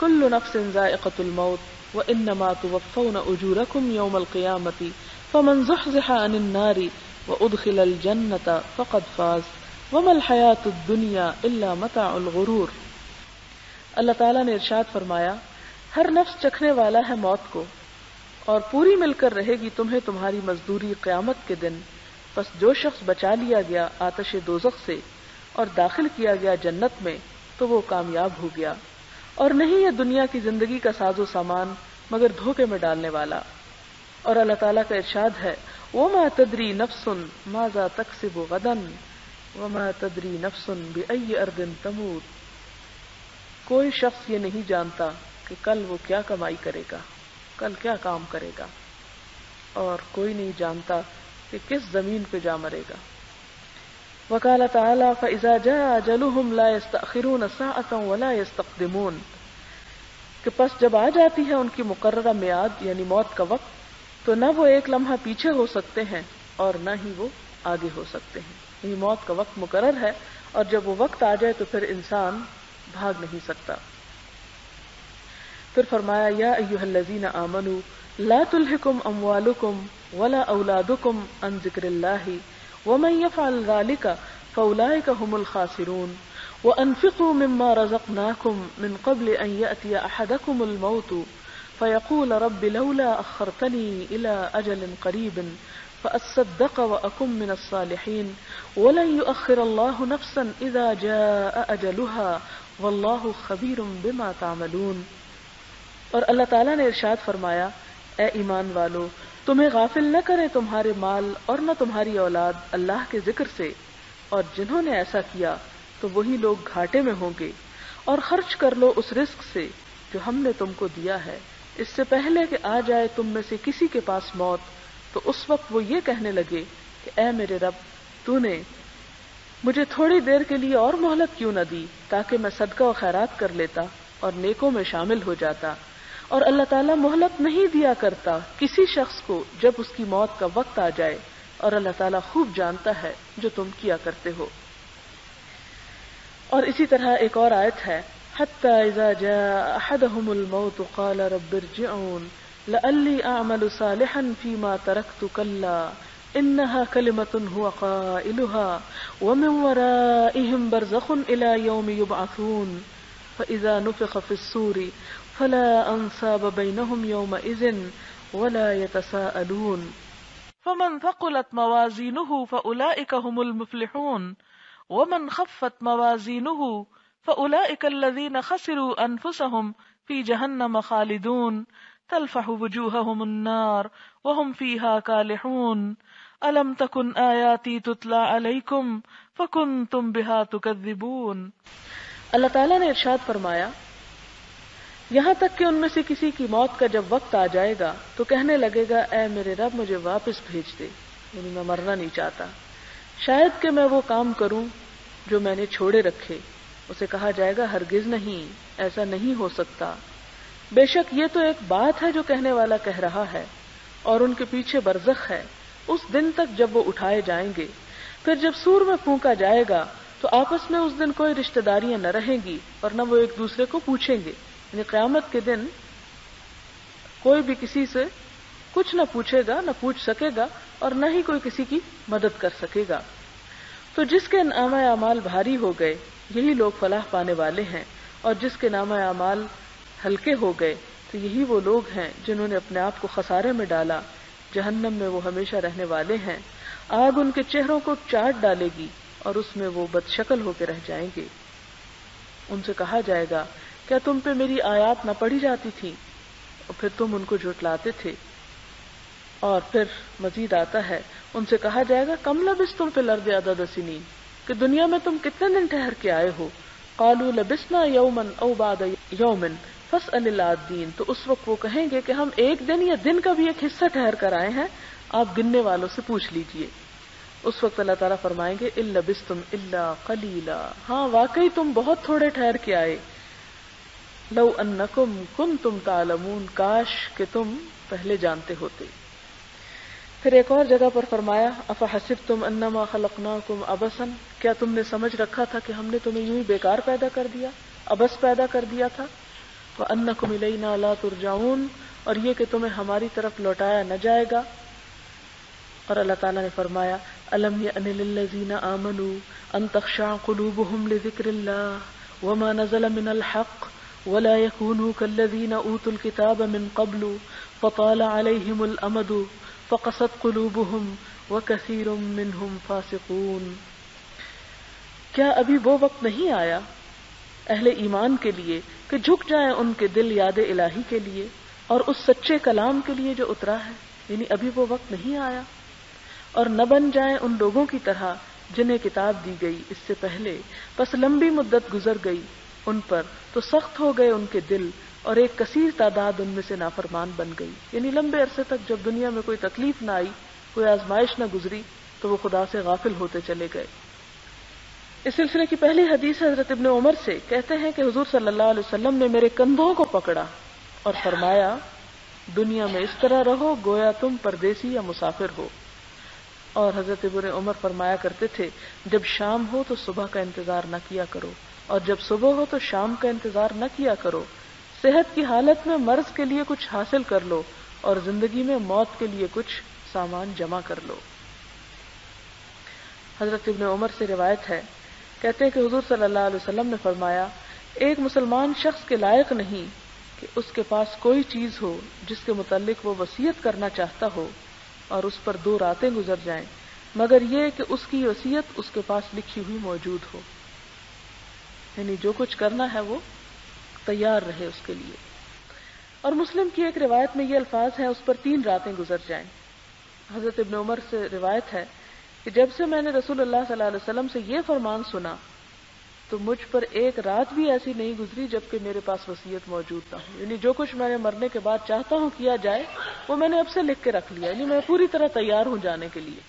کل نفس ذائقۃ الموت وانما توفون اجورکم یوم القیامۃ فمن زحزح عن النار وادخل الجنۃ فقد فاز وما الحیاۃ الدنیا الا متاع الغرور۔ اللہ تعالیٰ نے ارشاد فرمایا، ہر نفس چکھنے والا ہے موت کو، اور پوری مل کر رہے گی تمہیں تمہاری مزدوری قیامت کے دن، پس جو شخص بچا لیا گیا آتش دوزخ سے اور داخل کیا گیا جنت میں تو وہ کامیاب ہو گیا، اور نہیں یہ دنیا کی زندگی کا ساز و سامان مگر دھوکے میں ڈالنے والا۔ اور اللہ تعالیٰ کا ارشاد ہے، وَمَا تَدْرِي نَفْسٌ مَاذَا تَكْسِبُ غَدًا وَمَا تَدْرِي نَفْسٌ بِأَيِّ أَرْضٍ تَمُوتُ۔ کوئی شخص یہ نہیں جانتا کہ کل وہ کیا کمائی کرے گا، کل کیا کام کرے گا، اور کوئی نہیں جانتا کہ کس زمین پہ جا مرے گا۔ وقال تعالی فاذا جاء اجلهم لا يستأخرون ساعة ولا يستقدمون، کہ پس جب آ جاتی ہے ان کی مقررہ میعاد یعنی موت کا وقت تو نہ وہ ایک لمحہ پیچھے ہو سکتے ہیں اور نہ ہی وہ آگے ہو سکتے ہیں، یعنی موت کا وقت مقرر ہے اور جب وہ وقت آ جائے تو پھر انسان بھاگ نہیں سکتا۔ پھر فرمایا، یا ایھا الذین آمنوا لا تلہکم اموالکم ولا اولادکم عن ذکر اللہ ومن یفعل ذلک فاولئک هم الخاسرون وانفقوا مما رزقناکم من قبل ان یأتی احدکم الموت فیقول رب لولا اخرتنی الى اجل قریب فاصدق واکن من الصالحین ولن یؤخر اللہ نفسا اذا جاء اجلها واللہ خبیر بما تعملون۔ اور اللہ تعالیٰ نے ارشاد فرمایا، اے ایمان والو، تمہیں غافل نہ کرے تمہارے مال اور نہ تمہاری اولاد اللہ کے ذکر سے، اور جنہوں نے ایسا کیا تو وہی لوگ گھاٹے میں ہوں گے، اور خرچ کر لو اس رزق سے جو ہم نے تم کو دیا ہے، اس سے پہلے کہ آ جائے تم میں سے کسی کے پاس موت تو اس وقت وہ یہ کہنے لگے کہ اے میرے رب، تو نے مجھے تھوڑی دیر کے لیے اور مہلت کیوں نہ دی تاکہ میں صدقہ و خیرات کر لیتا اور نیکوں میں شامل ہو جاتا۔ اور اللہ تعالیٰ مہلت نہیں دیا کرتا کسی شخص کو جب اس کی موت کا وقت آ جائے، اور اللہ تعالیٰ خوب جانتا ہے جو تم کیا کرتے ہو۔ اور اسی طرح ایک اور آیت ہے، حتی اذا جاء احدهم الموت قال رب ارجعون لعلی اعمل صالحا فیما ترکت کلا انها کلمة هو قائلها ومن ورائهم برزخ الى یوم یبعثون فاذا نفخ في الصور فلا انصاب بینہم یومئذ ولا یتساءلون فمن ثقلت موازینہ فاولئک هم المفلحون ومن خفت موازینہ فاولئک الذین خسروا انفسهم فی جہنم خالدون تلفح وجوہہم النار وہم فیہا کالحون الم تکن آیاتی تتلی علیکم فکنتم بہا تکذبون۔ اللہ تعالیٰ نے ارشاد فرمایا، یہاں تک کہ ان میں سے کسی کی موت کا جب وقت آ جائے گا تو کہنے لگے گا، اے میرے رب مجھے واپس بھیج دے، یعنی میں مرنا نہیں چاہتا، شاید کہ میں وہ کام کروں جو میں نے چھوڑے رکھے۔ اسے کہا جائے گا، ہرگز نہیں، ایسا نہیں ہو سکتا، بے شک یہ تو ایک بات ہے جو کہنے والا کہہ رہا ہے، اور ان کے پیچھے برزخ ہے اس دن تک جب وہ اٹھائے جائیں گے۔ پھر جب سور میں پھونکا جائے گا تو آپس میں اس دن کوئی رشتہ داریاں نہ رہیں گی اور نہ وہ ایک دوسرے کو پوچھیں گے، یعنی قیامت کے دن کوئی بھی کسی سے کچھ نہ پوچھے گا، نہ پوچھ سکے گا، اور نہ ہی کوئی کسی کی مدد کر سکے گا۔ تو جس کے نامہ اعمال بھاری ہو گئے یہی لوگ فلاح پانے والے ہیں، اور جس کے نامہ اعمال ہلکے ہو گئے تو یہی وہ لوگ ہیں جنہوں نے اپنے آپ کو خسارے میں ڈالا، جہنم میں وہ ہمیشہ رہنے والے ہیں، آگ ان کے چہروں کو چاٹ ڈالے گی اور اس میں وہ بد شکل ہو کے رہ جائیں گے۔ ان سے کہا جائے گا، کیا تم پہ میری آیات نہ پڑھی جاتی تھی اور پھر تم ان کو جھٹلاتے تھے؟ اور پھر مزید آتا ہے، ان سے کہا جائے گا، کم لبثتم فی الارض عدد سنین، کہ دنیا میں تم کتنے دن ٹھہر کے آئے ہو؟ قالوا لبثنا یوما او بعد یوم فاسأل العادین، تو اس وقت وہ کہیں گے کہ ہم ایک دن یا دن کا بھی ایک حصہ ٹھہر کر آئے ہیں، آپ گننے والوں سے پوچھ لیجئے۔ اس وقت اللہ تعالیٰ فرمائیں گے، ان لبثتم الا قلیلا، ہاں واقعی تم بہت تھوڑے ٹھہر کے آئے، لو انکم کنتم تعلمون، کاش کہ تم پہلے جانتے ہوتے۔ پھر ایک اور جگہ پر فرمایا، افحسبتم انما خلقناکم عبثا، کیا تم نے سمجھ رکھا تھا کہ ہم نے تمہیں یوں ہی بیکار پیدا کر دیا، عبث پیدا کر دیا تھا؟ وَأَنَّكُمْ إِلَيْنَا لَا تُرْجَعُونَ، اور یہ کہ تمہیں ہماری طرف لوٹایا نہ جائے گا۔ اور اللہ تعالیٰ نے فرمایا أَلَمْ يَأْنِ لِلَّذِينَ آمَنُوا أَن تَخْشَعَ قُلُوبُهُمْ لِذِكْرِ اللَّهِ وَمَا نَزَلَ مِنَ الْحَقِّ وَلَا يَكُونُوا كَالَّذِينَ أُوتُوا الْكِتَابَ مِن قَبْلُ فَطَالَ عَلَيْهِمُ الْأَمَدُ فَقَسَتْ قُلُوبُهُمْ وَكَثِيرٌ مِّنْهُمْ فَاسِقُونَ۔ کیا ابھی وہ وقت نہیں آیا اہل ایمان کے لیے کہ جھک جائیں ان کے دل یاد الہی کے لیے اور اس سچے کلام کے لیے جو اترا ہے؟ یعنی ابھی وہ وقت نہیں آیا، اور نہ بن جائیں ان لوگوں کی طرح جنہیں کتاب دی گئی اس سے پہلے، پس لمبی مدت گزر گئی ان پر تو سخت ہو گئے ان کے دل، اور ایک کثیر تعداد ان میں سے نافرمان بن گئی۔ یعنی لمبے عرصے تک جب دنیا میں کوئی تکلیف نہ آئی، کوئی آزمائش نہ گزری، تو وہ خدا سے غافل ہوتے چلے گئے۔ اس سلسلے کی پہلی حدیث حضرت ابن عمر سے، کہتے ہیں کہ حضور صلی اللہ علیہ وسلم نے میرے کندھوں کو پکڑا اور فرمایا دنیا میں اس طرح رہو گویا تم پردیسی یا مسافر ہو۔ اور حضرت ابن عمر فرمایا کرتے تھے جب شام ہو تو صبح کا انتظار نہ کیا کرو، اور جب صبح ہو تو شام کا انتظار نہ کیا کرو۔ صحت کی حالت میں مرض کے لیے کچھ حاصل کر لو، اور زندگی میں موت کے لیے کچھ سامان جمع کر لو۔ حضرت ابن عمر سے روایت ہے، کہتے ہیں کہ حضور صلی اللہ علیہ وسلم نے فرمایا ایک مسلمان شخص کے لائق نہیں کہ اس کے پاس کوئی چیز ہو جس کے متعلق وہ وصیت کرنا چاہتا ہو اور اس پر 2 راتیں گزر جائیں، مگر یہ کہ اس کی وصیت اس کے پاس لکھی ہوئی موجود ہو، یعنی جو کچھ کرنا ہے وہ تیار رہے اس کے لیے۔ اور مسلم کی ایک روایت میں یہ الفاظ ہیں اس پر 3 راتیں گزر جائیں۔ حضرت ابن عمر سے روایت ہے کہ جب سے میں نے رسول اللہ صلی اللہ علیہ وسلم سے یہ فرمان سنا تو مجھ پر ایک رات بھی ایسی نہیں گزری جبکہ میرے پاس وصیت موجود نہ ہو، یعنی جو کچھ میں نے مرنے کے بعد چاہتا ہوں کیا جائے وہ میں نے اب سے لکھ کے رکھ لیا، یعنی میں پوری طرح تیار ہوں جانے کے لیے۔